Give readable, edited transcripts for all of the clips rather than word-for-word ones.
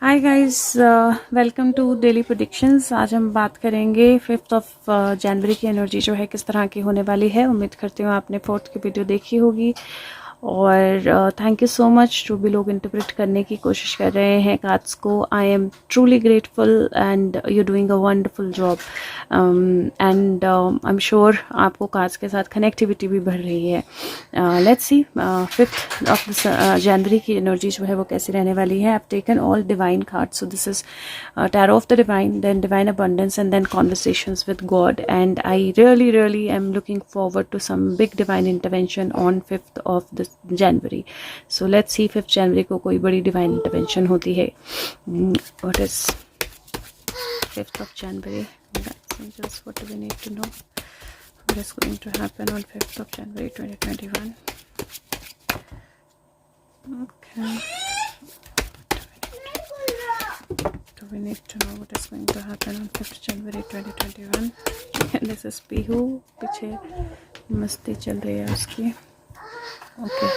Hi guys, welcome to daily predictions. आज हम बात करेंगे 5th ऑफ जनवरी की एनर्जी जो है किस तरह की होने वाली है। उम्मीद करती हूँ आपने 4th की वीडियो देखी होगी। और थैंक यू सो मच जो भी लोग इंटरप्रेट करने की कोशिश कर रहे हैं कार्ड्स को। I am truly grateful and you doing a wonderful job. And I am sure आपको कार्ड्स के साथ कनेक्टिविटी भी बढ़ रही है। Let's see 5th of January की एनर्जी जो है वो कैसी रहने वाली है। I have taken all divine cards, so this is tarot of the divine, then divine abundance, and then conversations with God. And I really am looking forward to some big divine intervention on 5th of this January. So let's see 5th January को कोई बड़ी divine intervention होती है. What is 5th of January? That's just what we need to know. What is going to happen on 5th of January 2021? Okay. So we need to know what is going to happen on 5th January 2021. This is Pihu. पीछे मस्ती चल रही है उसकी. Okay.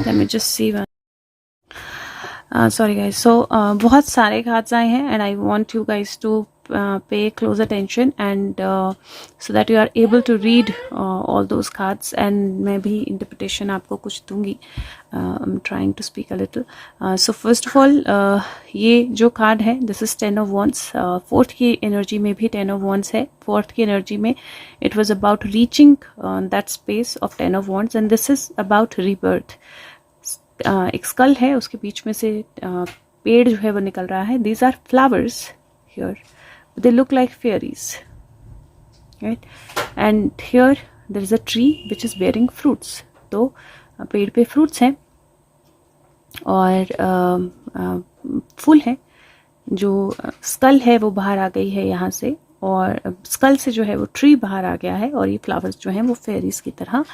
Let me just see one. Sorry guys. So बहुत सारे cards आए हैं and I want you guys to pay close attention and so that you are able to read all those cards and मैं भी interpretation आपको कुछ दूंगी. I'm trying to speak a little. So first of all ये जो card है this is 10 of wands. 4th की energy में भी 10 of wands है. 4th की energy में it was about reaching that space of 10 of wands and this is about rebirth. एक स्कल है उसके बीच में से पेड़ जो है वो निकल रहा है. These are flowers here. They look like fairies, right? And here there is a tree which is bearing fruits. तो पेड़ पे fruits हैं और फूल हैं. जो स्कल है वो बाहर आ गई है यहाँ से और स्कल से जो है वो ट्री बाहर आ गया है और ये फ्लावर्स जो हैं वो फेरीज की तरह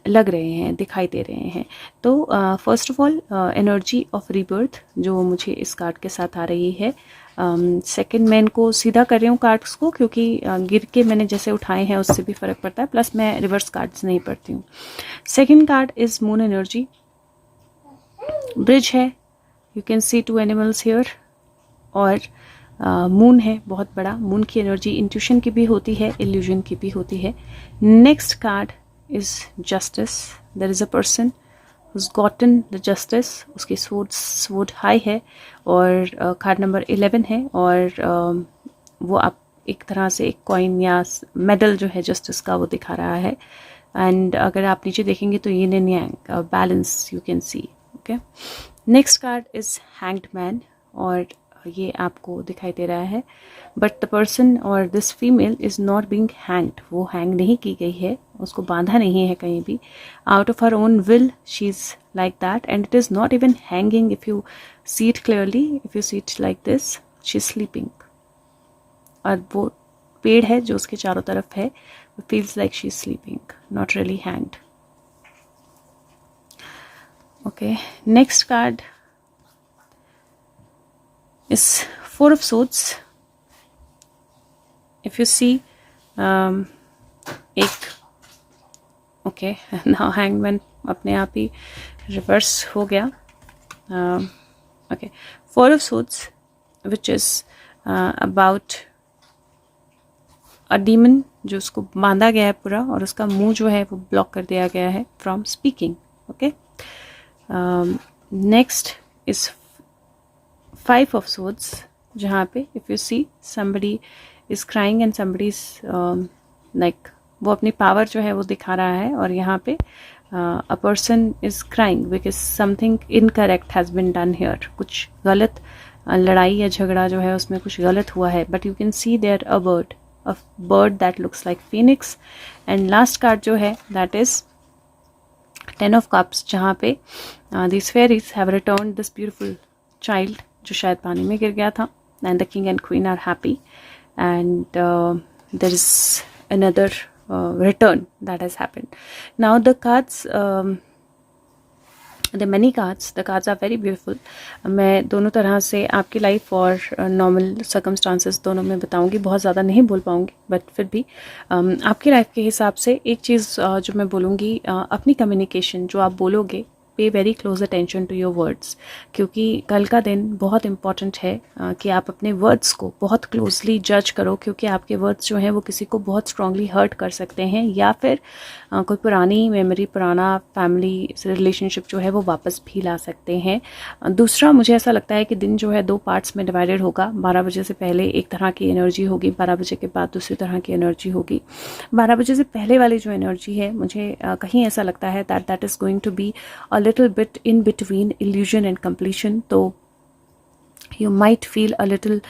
लग रहे हैं, दिखाई दे रहे हैं. तो first of all energy of rebirth जो मुझे इस कार्ड के साथ आ रही है. सेकंड मैं इनको सीधा कर रही हूँ कार्ड्स को क्योंकि गिर के मैंने जैसे उठाए हैं उससे भी फ़र्क पड़ता है. प्लस मैं रिवर्स कार्ड्स नहीं पढ़ती हूँ. Second card is moon energy. Bridge है. You can see 2 animals here और मून है बहुत बड़ा. मून की एनर्जी इंट्यूशन की भी होती है, इल्यूजन की भी होती है. Next card is justice. There is a person who's gotten the justice. उसकी स्वोर्ड हाई है और कार्ड नंबर 11 है और वो आप एक तरह से एक कॉइन या मेडल जो है जस्टिस का वो दिखा रहा है. एंड अगर आप नीचे देखेंगे तो yin and yang balance you can C. Okay. Next card is hanged man और ये आपको दिखाई दे रहा है. बट द पर्सन और this female is not being hanged. वो हैंग नहीं की गई है, उसको बांधा नहीं है कहीं भी. Out of her own will she is like that and it is not even hanging. If you see it clearly, if you see it like this, she is sleeping. और वो पेड़ है जो उसके चारों तरफ है, feels like she is sleeping, not really hanged. Okay. Next card is 4 of swords. If you see एक ओके now hangman अपने आप ही रिवर्स हो गया. Okay. 4 of swords which is about a demon जो उसको बांधा गया है पूरा और उसका मुंह जो है वो ब्लॉक कर दिया गया है from speaking. Okay. Next is 5 of swords जहाँ पे if you see somebody is crying and somebody is like वो अपनी पावर जो है वो दिखा रहा है और यहाँ पे a person is crying because something incorrect has been done here. कुछ गलत लड़ाई या झगड़ा जो है उसमें कुछ गलत हुआ है. but you can see there a bird that looks like phoenix. and last card जो है that is 10 of cups जहाँ पे these fairies have returned this beautiful child जो शायद पानी में गिर गया था. and the king and queen are happy and there is another return that has happened. now the cards the many cards, the cards are very beautiful. मैं दोनों तरह से आपकी लाइफ और नॉर्मल सर्कमस्टांसेस दोनों में बताऊंगी. बहुत ज़्यादा नहीं बोल पाऊंगी बट फिर भी आपकी लाइफ के हिसाब से एक चीज़ जो मैं बोलूँगी, अपनी कम्युनिकेशन जो आप बोलोगे pay very close attention to your words, क्योंकि कल का दिन बहुत इंपॉर्टेंट है कि आप अपने वर्ड्स को बहुत क्लोजली जज करो, क्योंकि आपके वर्ड्स जो हैं वो किसी को बहुत स्ट्रांगली हर्ट कर सकते हैं, या फिर कोई पुरानी मेमोरी, पुराना फैमिली रिलेशनशिप जो है वो वापस भी ला सकते हैं। दूसरा, मुझे ऐसा लगता है कि दिन जो है 2 पार्ट्स में डिवाइडेड होगा। 12 बजे से पहले एक तरह की एनर्जी होगी, 12 बजे के बाद दूसरी तरह की एनर्जी होगी। 12 बजे से पहले वाली जो एनर्जी है, मुझे कहीं ऐसा लगता है that is going to be a little bit in between illusion and completion. तो you might feel a little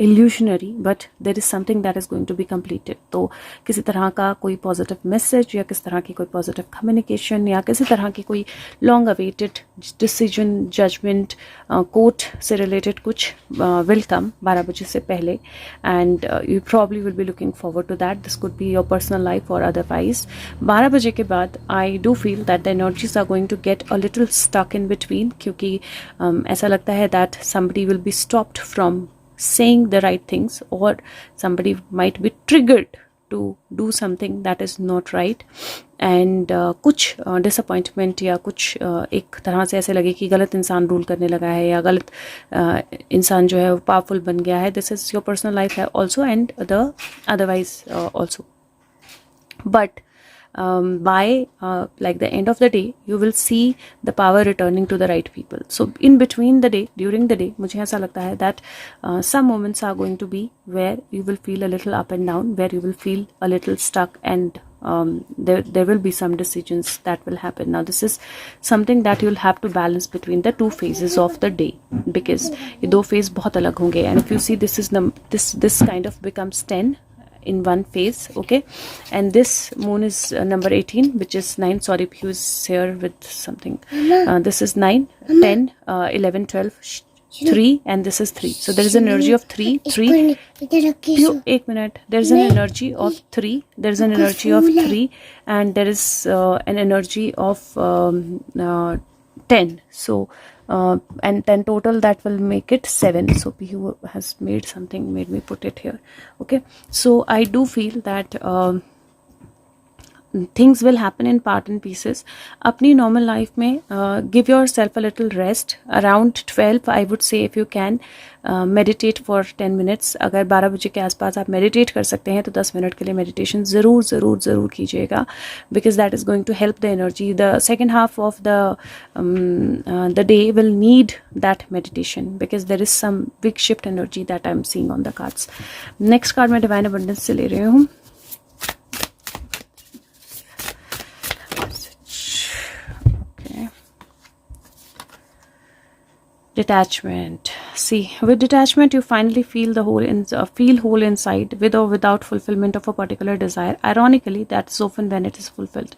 illusionary, but there is something that is going to be completed. तो किसी तरह का कोई पॉजिटिव मैसेज या किस तरह की कोई पॉजिटिव कम्युनिकेशन या किसी तरह की कोई long awaited decision, judgement, court से रिलेटेड कुछ विल कम 12 बजे से पहले, and you probably will be looking forward to that. This could be your personal life और अदरवाइज. 12 बजे के बाद I do feel that the energies are going to get a little stuck in between, क्योंकि ऐसा लगता है that somebody will be stopped from saying the right things, or somebody might be triggered to do something that is not right, and कुछ disappointment या कुछ एक तरह से ऐसे लगे कि गलत इंसान रूल करने लगा है या गलत इंसान जो है वो पावरफुल बन गया है. This is your personal life है also and the otherwise also. But by like the end of the day, you will see the power returning to the right people. So in between the day, during the day, मुझे ऐसा लगता है that some moments are going to be where you will feel a little up and down, where you will feel a little stuck, and there will be some decisions that will happen. Now this is something that you'll have to balance between the 2 phases of the day, because ये 2 phase बहुत अलग होंगे. And if you see, this kind of becomes 10 in one phase, okay, and this moon is number 18, which is 9. Sorry, Piyush is here with something. This is 9, 10, 11, 12, 3, and this is 3. So there is an energy of 3. Piyush, 1 minute. There is an energy of 3. There is an energy of 3, and there is an energy of 10. So and 10 total, that will make it 7. So Pihu has made me put it here. Okay, so I do feel that things will happen in part and pieces. अपनी normal life में give yourself a little rest. Around 12, I would say, if you can meditate for 10 minutes. अगर 12 बजे के आसपास आप meditate कर सकते हैं तो 10 मिनट के लिए meditation ज़रूर कीजिएगा, because that is going to help the energy. The second half of the day will need that meditation, because there is some big shift energy that I'm seeing on the cards. Next card मैं Divine Abundance से ले रही हूँ. Detachment. See, with detachment, you finally feel whole inside, with or without fulfillment of a particular desire. Ironically, that's often when it is fulfilled.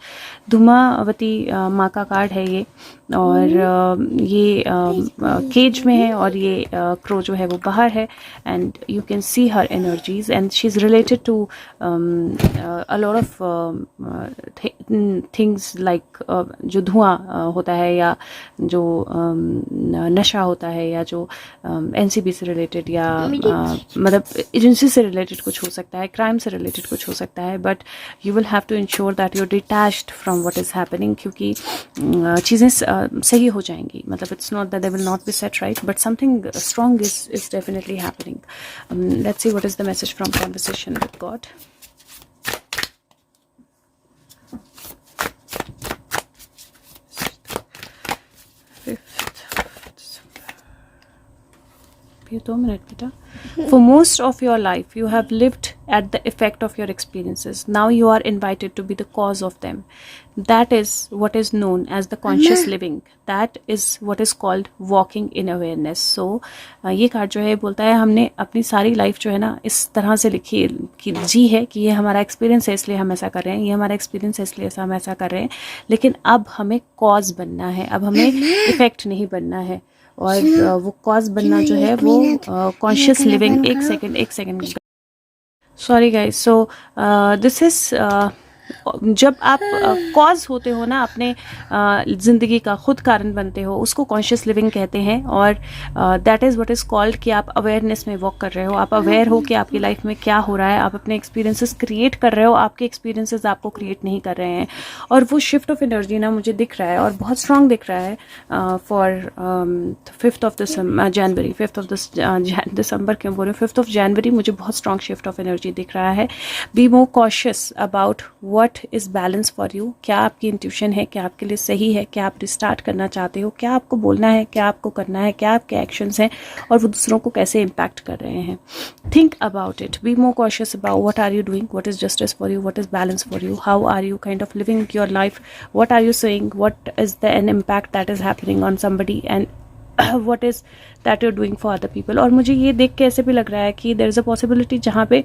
Dhumavati माँ का card है ये, और ये केज में है, और ये क्रो जो है वो बाहर है, and you can see her energies, and she's related to a lot of things like जो धुआं होता है, या जो नशा होता है, या जो एनसीबी से रिलेटेड, या मतलब एजेंसी से रिलेटेड कुछ हो सकता है, क्राइम से रिलेटेड कुछ हो सकता है. But you will have to ensure that you are detached from what is happening, क्योंकि चीज़ें सही हो जाएंगी. मतलब it's not that they will not be set right, but something strong is definitely happening. Let's see what is the message from conversation with God. For most of your life, you have lived at the effect of your experiences. Now you are invited to be the cause of them. That is what is known as the conscious living. That is what is called walking in awareness. So ये card जो है बोलता है हमने अपनी सारी life जो है ना इस तरह से लिखी कि जी है कि ये हमारा एक्सपीरियंस है इसलिए हम ऐसा कर रहे हैं, ये हमारा एक्सपीरियंस है इसलिए हम ऐसा कर रहे हैं, लेकिन अब हमें कॉज बनना है, अब हमें इफेक्ट नहीं बनना है. और वो कॉज बनना जो है वो कॉन्शियस लिविंग. एक second sorry guys. So this is जब आप कॉज होते हो ना अपने ज़िंदगी का, खुद कारण बनते हो, उसको कॉन्शियस लिविंग कहते हैं। और that is what is called कि आप अवेयरनेस में वॉक कर रहे हो, आप अवेयर हो कि आपकी लाइफ में क्या हो रहा है, आप अपने एक्सपीरियंसेस क्रिएट कर रहे हो, आपके एक्सपीरियंसेस आपको क्रिएट नहीं कर रहे हैं। और वो शिफ्ट ऑफ एनर्जी ना मुझे दिख रहा है और बहुत स्ट्रांग दिख रहा है for 5th of January, 5th of December क्यों बोल रहे हो, 5th ऑफ जनवरी मुझे बहुत स्ट्रांग शिफ्ट ऑफ एनर्जी दिख रहा है। B more cautious about what is balance for you. क्या आपकी इंट्यूशन है, क्या आपके लिए सही है, क्या आप रिस्टार्ट करना चाहते हो, क्या आपको बोलना है, क्या आपको करना है, क्या आपके एक्शंस हैं और वो दूसरों को कैसे इम्पैक्ट कर रहे हैं। Think about it, be more cautious about what are you doing, what is justice for you, what is balance for you, how are you kind of living your life, what are you saying, what is the an impact that is happening on somebody and what is that you're doing for other people। और मुझे ये देख के ऐसे भी लग रहा है कि there is a possibility जहाँ पे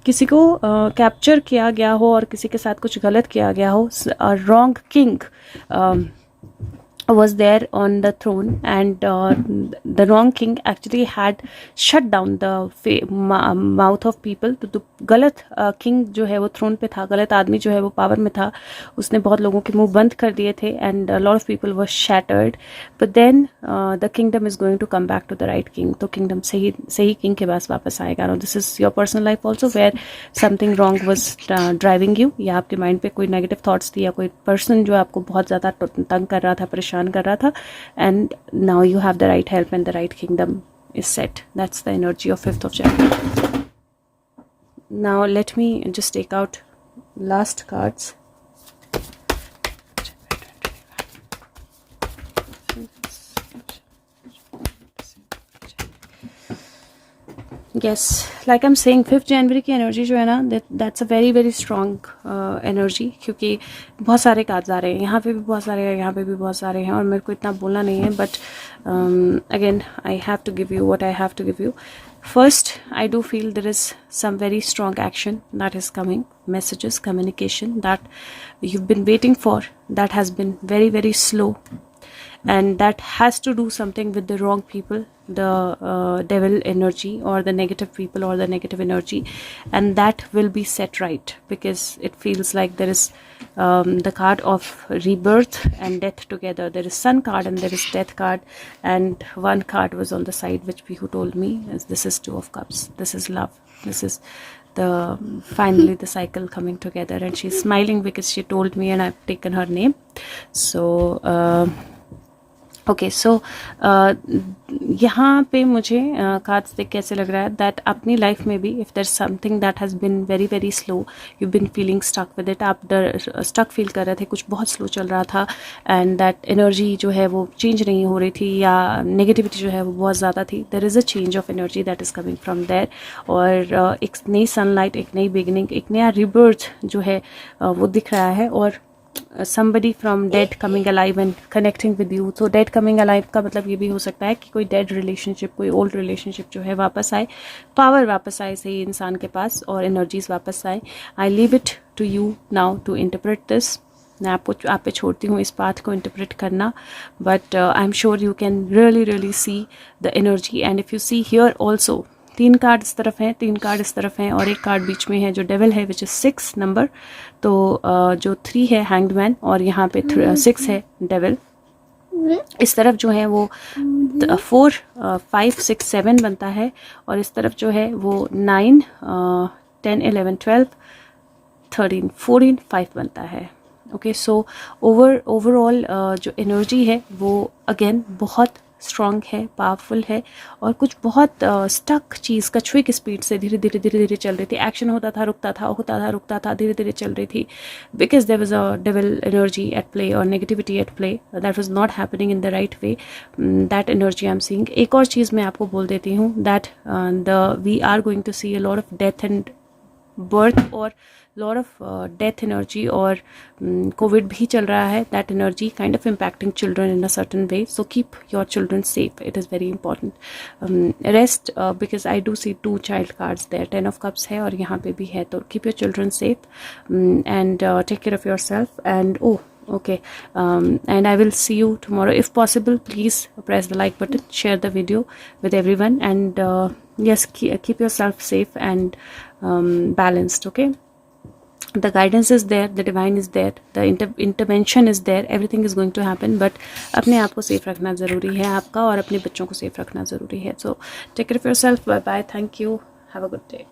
किसी को कैप्चर किया गया हो और किसी के साथ कुछ गलत किया गया हो। wrong king was there on the throne and the wrong king actually had shut down the mouth of people। तो गलत किंग जो है वो थ्रोन पे था, गलत आदमी जो है वो पावर में था, उसने बहुत लोगों के मुंह बंद कर दिए थे and lot of people were shattered. But then the kingdom is going to come back to the right king. तो किंगडम सही किंग के पास वापस आएगा। This is your personal life also where something wrong was driving you, या आपके mind पे कोई नेगेटिव थॉट्स थी या कोई पर्सन जो आपको बहुत ज़्यादा तंग कर रहा था, परेशान कर रहा था, and now you have the right help and the right kingdom is set. That's the energy of 5th of January। Now let me just take out last cards। Yes, like I'm saying 5th January की energy जो है ना, that's a very very strong energy, क्योंकि बहुत सारे cards आ रहे हैं, यहाँ पे भी बहुत सारे हैं, यहाँ पे भी बहुत सारे हैं और मेरे को इतना बोलना नहीं है, but again I have to give you what I have to give you। First, I do feel there is some very strong action that is coming, messages, communication that you've been waiting for, that has been very very slow, and that has to do something with the wrong people, the devil energy or the negative people or the negative energy, and that will be set right, because it feels like there is the card of rebirth and death together. There is sun card and there is death card, and one card was on the side which Bihu told me this is 2 of cups, this is love, this is the finally the cycle coming together, and she's smiling because she told me and I've taken her name। So okay, so यहाँ पे मुझे cards देख के ऐसे लग रहा है that अपनी लाइफ में भी if there something that has been very very slow, you been feeling stuck with it, आप स्टक फील कर रहे थे, कुछ बहुत स्लो चल रहा था, एंड दैट एनर्जी जो है वो चेंज नहीं हो रही थी, या नेगेटिविटी जो है वो बहुत ज़्यादा थी। There is a change of energy that is coming from there, और एक नई सनलाइट, एक नई बिगनिंग, एक नया रिबर्थ जो है वो दिख रहा है, और somebody from dead coming alive and connecting with you। so dead coming alive का मतलब ये भी हो सकता है कि कोई dead relationship, कोई old relationship जो है वापस आए, पावर वापस आए सही इंसान के पास, और energies वापस आए। I leave it to you now to interpret this। मैं आप पे छोड़ती हूँ इस बात को इंटरप्रेट करना, but I am sure you can really see the energy. And if you see here also, 3 card इस तरफ हैं, 3 कार्ड इस तरफ हैं, और एक कार्ड बीच में है जो डेविल है, विच इज़ 6 नंबर। तो जो 3 है हैंग्ड मैन, और यहाँ पे 6 है डेविल। इस तरफ जो है वो 4 5 6 7 बनता है, और इस तरफ जो है वो 9 10 11 12 13 14 5 बनता है। ओके, सो ओवरऑल जो एनर्जी है वो अगेन बहुत स्ट्रॉन्ग है, पावरफुल है, और कुछ बहुत स्टक चीज़ कछुए की स्पीड से धीरे धीरे चल रही थी। एक्शन होता था, रुकता था, होता था, रुकता था, धीरे धीरे चल रही थी, because there was a devil energy at play और negativity at play that was not happening in the right way. That energy I am seeing. एक और चीज़ मैं आपको बोल देती हूँ, that we are going to see a lot of death and birth, और लॉट ऑफ डेथ एनर्जी, और कोविड भी चल रहा है। That energy kind of impacting children in a certain way, so keep your children safe, it is very important. Rest, because I do see 2 child cards there, 10 of cups है और यहाँ पे भी है, तो keep your children safe and take care of yourself. And okay, and I will see you tomorrow. If possible, please press the like button, share the video with everyone, and yes, keep yourself safe and balanced. Okay, the guidance is there, the divine is there, the intervention is there, everything is going to happen, but अपने आप को safe रखना ज़रूरी है आपका, और अपने बच्चों को सेफ रखना ज़रूरी है. So take care of yourself. Bye bye. Thank you. Have a good day.